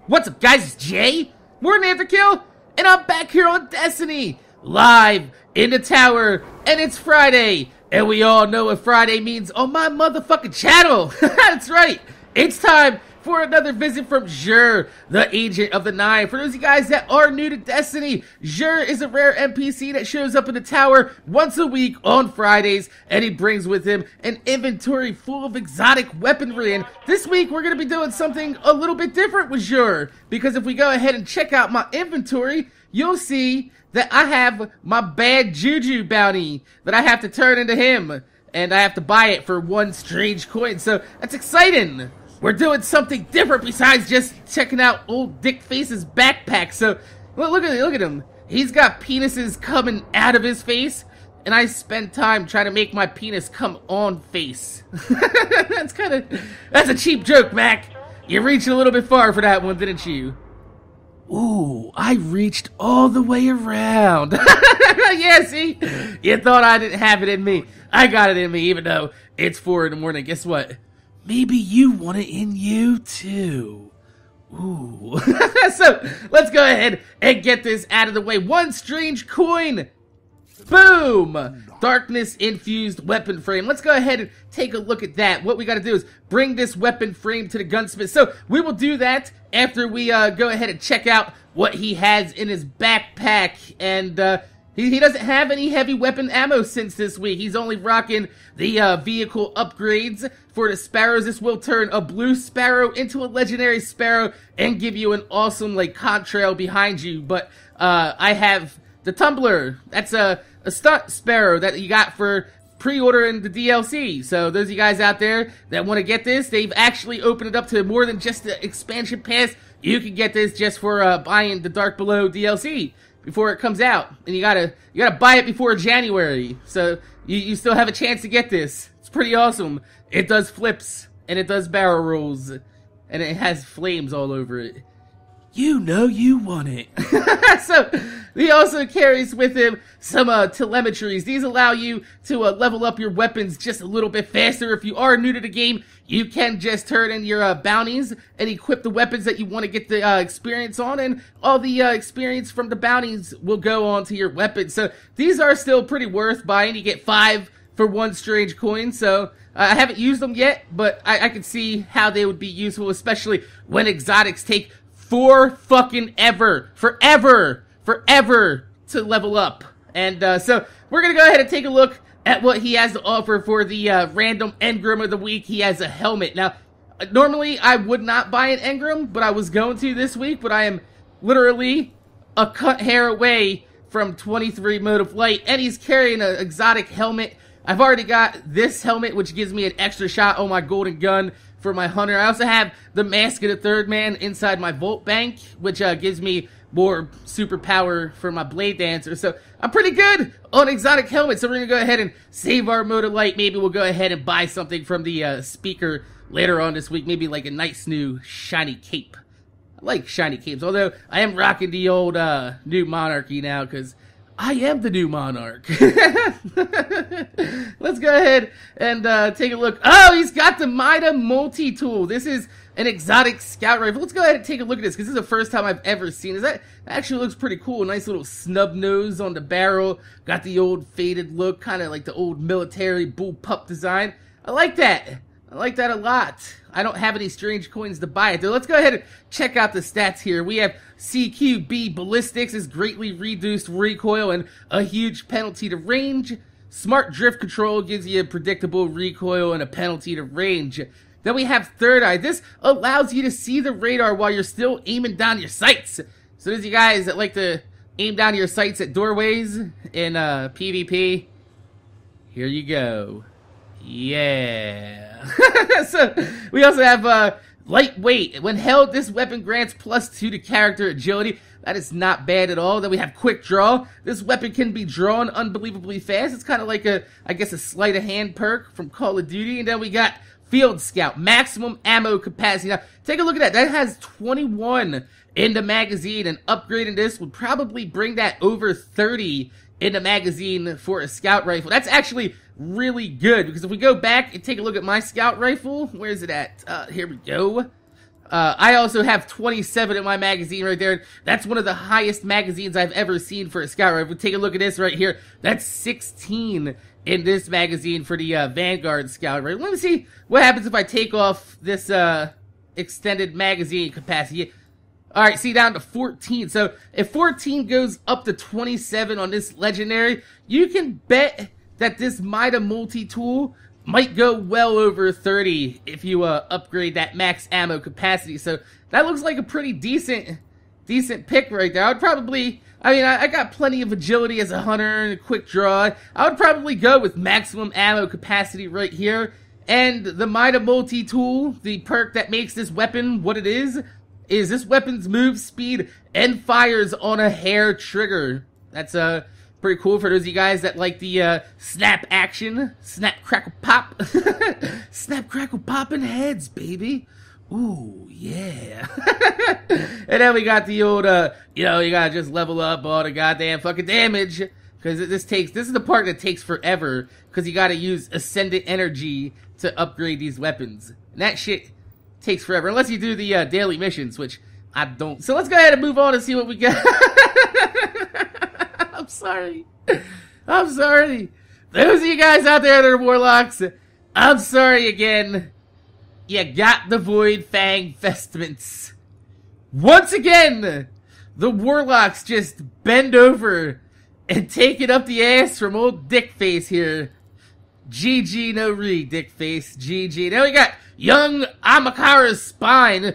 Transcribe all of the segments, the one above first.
What's up, guys? It's Jay, MorninAfterKill, and I'm back here on Destiny, live in the tower, and it's Friday, and we all know what Friday means on my motherfucking channel. That's right, it's time for another visit from Xur, the Agent of the Nine. For those of you guys that are new to Destiny, Xur is a rare NPC that shows up in the tower once a week on Fridays, and he brings with him an inventory full of exotic weaponry. And this week, we're going to be doing something a little bit different with Xur, because if we go ahead and check out my inventory, you'll see that I have my bad juju bounty that I have to turn into him, and I have to buy it for one strange coin, so that's exciting. We're doing something different besides just checking out old Dick Face's backpack. So, look at him. He's got penises coming out of his face, and I spend time trying to make my penis come on face. That's a cheap joke, Mac. You reached a little bit far for that one, didn't you? Ooh, I reached all the way around. Yeah, see? You thought I didn't have it in me. I got it in me, even though it's 4 in the morning. Guess what? Maybe you want it in you, too. Ooh. So, let's go ahead and get this out of the way. One strange coin. Boom! Darkness-infused weapon frame. Let's go ahead and take a look at that. What we gotta do is bring this weapon frame to the gunsmith. So, we will do that after we go ahead and check out what he has in his backpack. And, he doesn't have any heavy weapon ammo since this week. He's only rocking the vehicle upgrades for the sparrows. This will turn a blue sparrow into a legendary sparrow and give you an awesome, like, contrail behind you. But I have the tumbler. That's a stunt sparrow that you got for pre-ordering the DLC. So those of you guys out there that want to get this, they've actually opened it up to more than just the expansion pass. You can get this just for buying the Dark Below DLC before it comes out, and you gotta buy it before January, so you still have a chance to get this. It's pretty awesome. It does flips, and it does barrel rolls, and it has flames all over it. You know you want it. So, he also carries with him some telemetries. These allow you to level up your weapons just a little bit faster. If you are new to the game, you can just turn in your bounties and equip the weapons that you want to get the experience on, and all the experience from the bounties will go on to your weapons. So, these are still pretty worth buying. You get 5 for 1 strange coin, so I haven't used them yet, but I can see how they would be useful, especially when exotics take forever to level up. And so we're gonna go ahead and take a look at what he has to offer for the random engram of the week. He has a helmet. Now, normally I would not buy an engram, but I was going to this week, but I am literally a cut hair away from 23 mode of light, and he's carrying an exotic helmet. I've already got this helmet, which gives me an extra shot on my golden gun for my hunter. I also have the Mask of the Third Man inside my Volt Bank, which gives me more superpower for my Blade Dancer. So I'm pretty good on exotic helmets. So we're going to go ahead and save our mode of light. Maybe we'll go ahead and buy something from the speaker later on this week. Maybe like a nice new shiny cape. I like shiny capes, although I am rocking the old new Monarchy now because I am the new Monarch. Let's go ahead and take a look. Oh, he's got the Mida multi-tool. This is an exotic scout rifle. Let's go ahead and take a look at this, because this is the first time I've ever seen it. That actually looks pretty cool. Nice little snub nose on the barrel. Got the old faded look, kind of like the old military bullpup design. I like that. I like that a lot. I don't have any strange coins to buy it, though. Let's go ahead and check out the stats here. We have CQB Ballistics is greatly reduced recoil and a huge penalty to range. Smart Drift Control gives you a predictable recoil and a penalty to range. Then we have Third Eye. This allows you to see the radar while you're still aiming down your sights. So those of you guys that like to aim down your sights at doorways in PvP, here you go. Yeah. So, we also have lightweight. When held, this weapon grants +2 to character agility. That is not bad at all. Then we have quick draw. This weapon can be drawn unbelievably fast. It's kind of like I guess a sleight of hand perk from Call of Duty. And then we got Field Scout, maximum ammo capacity. Now, take a look at that. That has 21 in the magazine, and upgrading this would probably bring that over 30 in the magazine for a scout rifle. That's actually really good, because if we go back and take a look at my scout rifle, where is it at? Here we go. I also have 27 in my magazine right there. That's one of the highest magazines I've ever seen for a scout rifle. Take a look at this right here. That's 16 in this magazine for the Vanguard scout rifle. Let me see what happens if I take off this extended magazine capacity. Alright, see, down to 14. So if 14 goes up to 27 on this legendary, you can bet that this Mida multi-tool might go well over 30 if you upgrade that max ammo capacity. So that looks like a pretty decent pick right there. I would probably, I got plenty of agility as a hunter and a quick draw. I would probably go with maximum ammo capacity right here. And the Mida multi-tool, the perk that makes this weapon what it is this weapon's move speed and fires on a hair trigger. That's pretty cool for those of you guys that like the snap action, snap crackle pop, snap crackle popping heads, baby. Ooh, yeah. And then we got the old, you gotta just level up all the goddamn fucking damage, because this is the part that takes forever, because you gotta use ascendant energy to upgrade these weapons. And that shit takes forever, unless you do the daily missions, which I don't. So let's go ahead and move on and see what we got. I'm sorry. Those of you guys out there that are warlocks, I'm sorry again. You got the Void Fang vestments. Once again, the warlocks just bend over and take it up the ass from old Dickface here. GG no re, Dickface. GG. Now we got young Amakara's spine.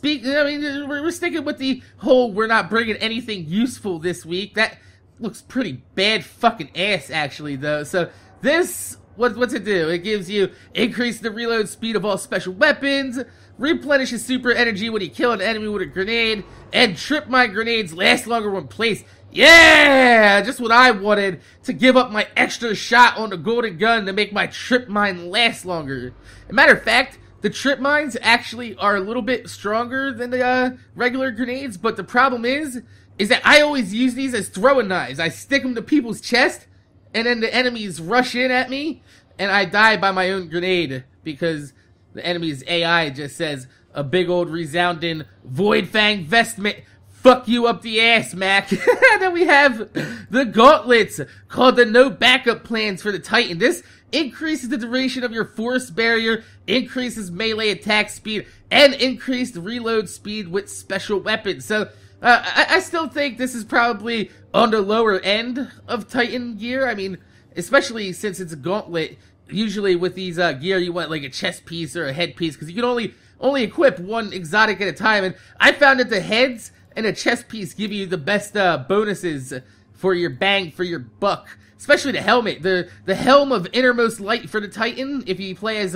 We're sticking with the whole we're not bringing anything useful this week. That looks pretty bad fucking ass, actually, though. So this, what's it do? It gives you increase the reload speed of all special weapons, replenishes super energy when you kill an enemy with a grenade, and trip mine grenades last longer when placed. Yeah! Just what I wanted, to give up my extra shot on the golden gun to make my trip mine last longer. As a matter of fact, the trip mines actually are a little bit stronger than the regular grenades, but the problem is that I always use these as throwing knives. I stick them to people's chest, and then the enemies rush in at me, and I die by my own grenade, because the enemy's AI just says a big old resounding Void Fang vestment. Fuck you up the ass, Mac. Then we have the gauntlets, called the no backup plans for the Titan. This increases the duration of your force barrier, increases melee attack speed, and increased reload speed with special weapons. So, I still think this is probably on the lower end of Titan gear. I mean, especially since it's a gauntlet. Usually with these gear, you want like a chest piece or a head piece, because you can only equip one exotic at a time. And I found that the heads and a chest piece give you the best bonuses for your bang for your buck. Especially the helmet. The Helm of Innermost Light for the Titan, if you play as,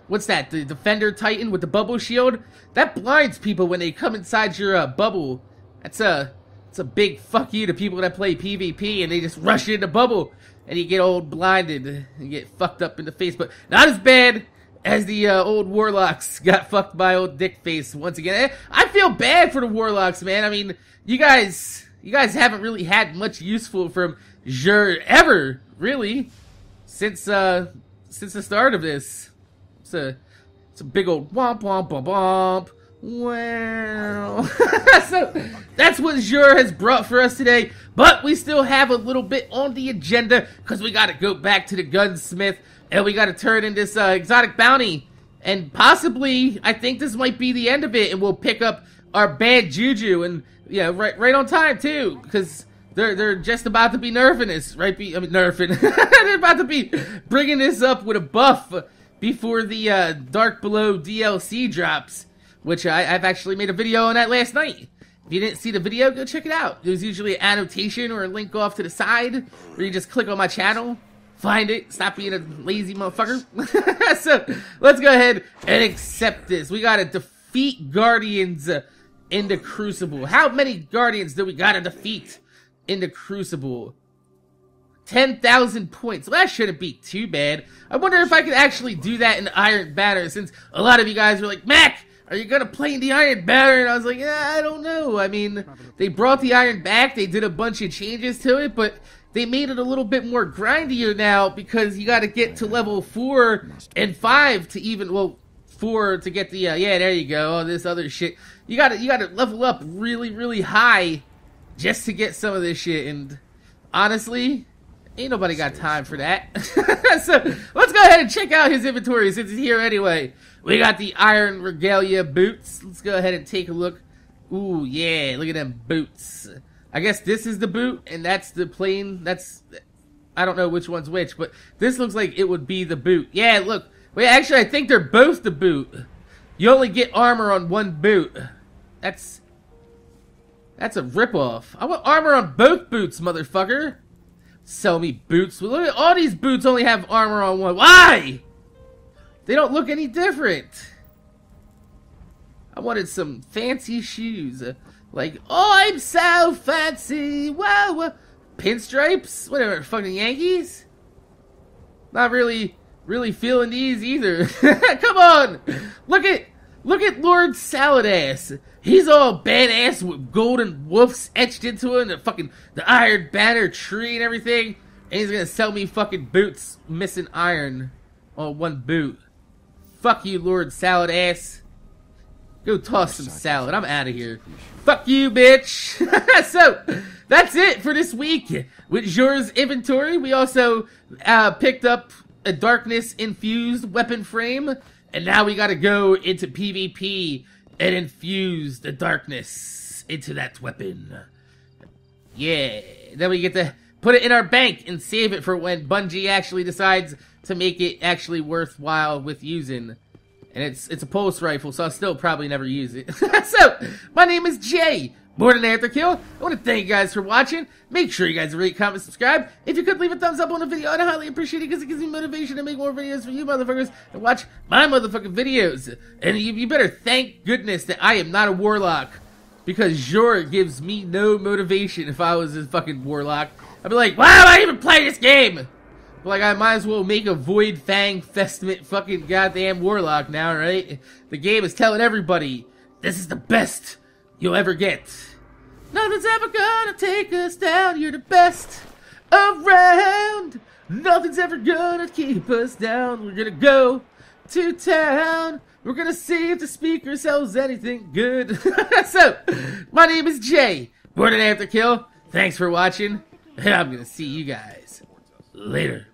what's that? The Defender Titan with the bubble shield? That blinds people when they come inside your bubble. It's a big fuck you to people that play PvP and they just rush into bubble and you get old blinded and get fucked up in the face. But not as bad as the old warlocks got fucked by old Dickface once again. I feel bad for the warlocks, man. I mean, you guys haven't really had much useful from Xur ever, really, since the start of this. It's a big old womp womp womp womp. Wow. So that's what Xur has brought for us today, but we still have a little bit on the agenda because we got to go back to the gunsmith and we got to turn in this exotic bounty, and possibly I think this might be the end of it, and we'll pick up our bad juju, and yeah, right on time too, because they're just about to be nerfing this, right? Nerfing. They're about to be bringing this up with a buff before the Dark Below DLC drops, which I've actually made a video on that last night. If you didn't see the video, go check it out. There's usually an annotation or a link off to the side where you just click on my channel, find it, stop being a lazy motherfucker. So let's go ahead and accept this. We gotta defeat Guardians in the Crucible. How many Guardians do we gotta defeat in the Crucible? 10,000 points. Well, that shouldn't be too bad. I wonder if I could actually do that in the Iron Banner, since a lot of you guys were like, Mac, are you gonna play in the Iron Banner? And I was like, yeah, I don't know. I mean, they brought the Iron back, they did a bunch of changes to it, but they made it a little bit more grindier now, because you gotta get to level 4 and 5 to even, well, 4 to get the, yeah, there you go, all this other shit. You gotta level up really, really high just to get some of this shit, and honestly, ain't nobody got time for that. So, let's go ahead and check out his inventory since he's here anyway. We got the Iron Regalia boots. Let's go ahead and take a look. Ooh, yeah, look at them boots. I guess this is the boot, and that's the plain, I don't know which one's which, but this looks like it would be the boot. Yeah, look. Wait, actually, I think they're both the boot. You only get armor on one boot. That's a ripoff. I want armor on both boots, motherfucker. Sell me boots. Look at all these boots only have armor on one. Why? They don't look any different. I wanted some fancy shoes. Like, oh, I'm so fancy. Whoa. Pinstripes? Whatever, fucking Yankees? Not really feeling these either. Come on! Look at Lord Saladass. He's all badass with golden wolves etched into him, the Iron Banner tree and everything. And he's gonna sell me fucking boots missing iron on one boot. Fuck you, Lord Saladass. Go toss some salad. I'm out of here. Fuck you, bitch. So, that's it for this week with Jor's inventory. We also picked up a darkness-infused weapon frame, and now we gotta go into PvP and infuse the darkness into that weapon. Yeah, then we get to put it in our bank and save it for when Bungie actually decides to make it actually worthwhile with using. And it's a pulse rifle, so I'll still probably never use it. So, my name is Jay, MorninAfterKill. I want to thank you guys for watching. Make sure you guys rate, comment, subscribe. If you could leave a thumbs up on the video, I'd highly appreciate it because it gives me motivation to make more videos for you motherfuckers and watch my motherfucking videos. And you better thank goodness that I am not a warlock, because Jor gives me no motivation. If I was a fucking warlock, I'd be like, why am I even playing this game? Like, I might as well make a Void Fang Festament fucking goddamn warlock now, right? The game is telling everybody, this is the best you'll ever get. Nothing's ever gonna take us down, you're the best around. Nothing's ever gonna keep us down. We're gonna go to town. We're gonna see if the speaker sells anything good. So, my name is Jay, MorninAfterKill. Thanks for watching, and I'm gonna see you guys later.